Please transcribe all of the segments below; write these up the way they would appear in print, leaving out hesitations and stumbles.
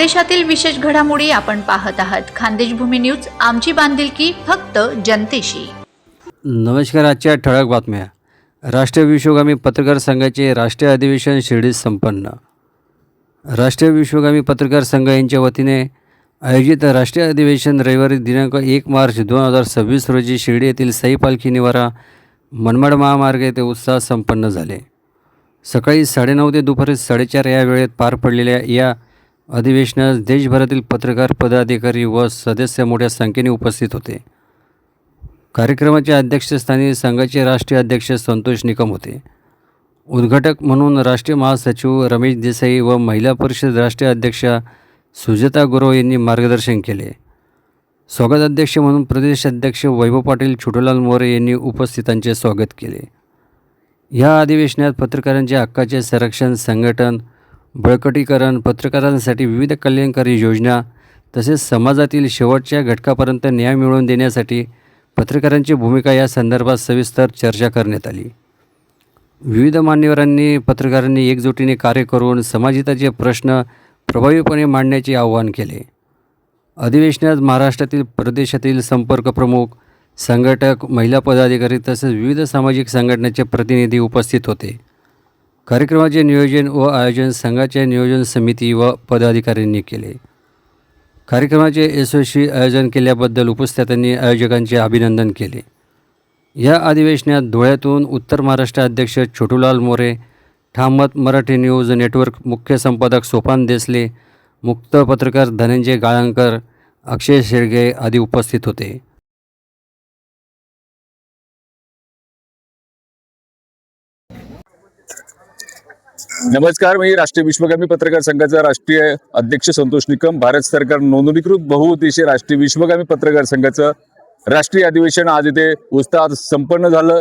खानदेशातील विशेष घडामोडी आपण पाहत आहात. खानदेश भूमी न्यूज, आमची बांधिलकी फक्त जनतेशी. नमस्कार. आजच्या ठळक बातम्या. राष्ट्रीय विश्वगामी पत्रकार संघाचे राष्ट्रीय अधिवेशन शिर्डीत संपन्न. राष्ट्रीय विश्वगामी पत्रकार संघ यांच्या वतीने आयोजित राष्ट्रीय अधिवेशन रविवारी दिनांक 1 मार्च 2026 रोजी शिर्डी येथील साई पालखी निवारा मनमाड महामार्ग येथे उत्साहात संपन्न झाले. सकाळी 9:30 ते दुपारी 4:30 या वेळेत पार पडलेल्या या अधिवेशनास देशभरातील पत्रकार, पदाधिकारी व सदस्य मोठ्या संख्येने उपस्थित होते. कार्यक्रमाच्या अध्यक्षस्थानी संघाचे राष्ट्रीय अध्यक्ष संतोष निकम होते. उद्घाटक म्हणून राष्ट्रीय महासचिव रमेश देसाई व महिला परिषद राष्ट्रीय अध्यक्षा सुजाता गुरव यांनी मार्गदर्शन केले. स्वागत अध्यक्ष म्हणून प्रदेश अध्यक्ष वैभव पाटील छोटूलाल मोरे यांनी उपस्थितांचे स्वागत केले. या अधिवेशनात पत्रकारांच्या हक्काचे संरक्षण, संघटन, बळकटीकरण, पत्रकारांसाठी विविध कल्याणकारी योजना तसेच समाजातील शेवटच्या घटकापर्यंत न्याय मिळवून देण्यासाठी पत्रकारांची भूमिका या संदर्भात सविस्तर चर्चा करण्यात आली. विविध मान्यवरांनी पत्रकारांनी एकजुटीने कार्य करून समाजहिताचे प्रश्न प्रभावीपणे मांडण्याचे आवाहन केले. अधिवेशनात महाराष्ट्रातील प्रदेशातील संपर्क प्रमुख, संघटक, महिला पदाधिकारी तसेच विविध सामाजिक संघटनेचे प्रतिनिधी उपस्थित होते. कार्यक्रमाचे नियोजन व आयोजन संघाच्या नियोजन समिती व पदाधिकाऱ्यांनी केले. कार्यक्रमाचे यशस्वी आयोजन केल्याबद्दल उपस्थितांनी आयोजकांचे अभिनंदन केले. या अधिवेशनात धुळ्यातून उत्तर महाराष्ट्र अध्यक्ष छोटूलाल मोरे, ठाम मत मराठी न्यूज नेटवर्क मुख्य संपादक सोपान देसले, मुक्त पत्रकार धनंजय गाळणकर, अक्षय शेळगे आदी उपस्थित होते. नमस्कार. मी राष्ट्रीय विश्वगामी पत्रकार संघाचा राष्ट्रीय अध्यक्ष संतोष निकम. भारत सरकार नोंदणीकृत बहुउद्देशीय राष्ट्रीय विश्वगामी पत्रकार संघाचं राष्ट्रीय अधिवेशन आज इथे उत्साहात संपन्न झालं.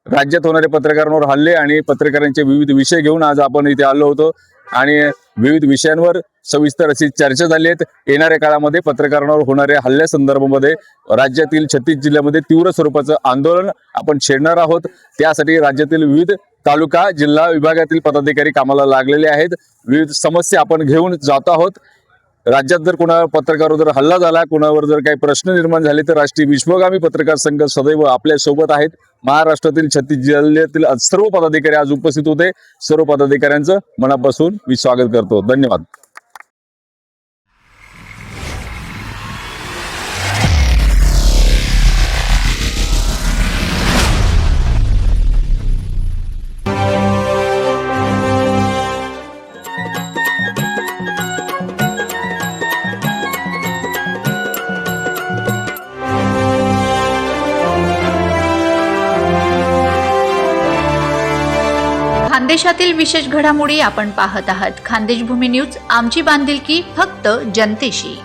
राज्यात होणारे पत्रकारांवर हल्ले आणि पत्रकारांचे विविध विषय घेऊन आज आपण इथे आलो होतो आणि विविध विषयांवर सविस्तर अशी चर्चा झाली आहे. येणाऱ्या काळामध्ये पत्रकारांवर होणाऱ्या हल्ल्यासंदर्भामध्ये राज्यातील 36 जिल्ह्यामध्ये तीव्र स्वरूपाचं आंदोलन आपण छेडणार आहोत. त्यासाठी राज्यातील विविध तालुका, जिल्हा विभागातील पदाधिकारी कामाला लागलेले आहेत. विविध समस्या आपण घेऊन जात आहोत. राज्यात जर कोणा पत्रकारावर जर हल्ला झाला, कोणावर जर काही प्रश्न निर्माण झाले तर राष्ट्रीय विश्वगामी पत्रकार संघ सदैव आपल्या सोबत आहेत. महाराष्ट्रातील 36 जिल्ह्यातील सर्व पदाधिकारी आज उपस्थित होते. सर्व पदाधिकाऱ्यांचं मनापासून मी स्वागत करतो. धन्यवाद. खानदेशातील विशेष घडामोडी आपण पाहत आहात. खानदेश भूमी न्यूज, आमची बांधिलकी फक्त जनतेशी.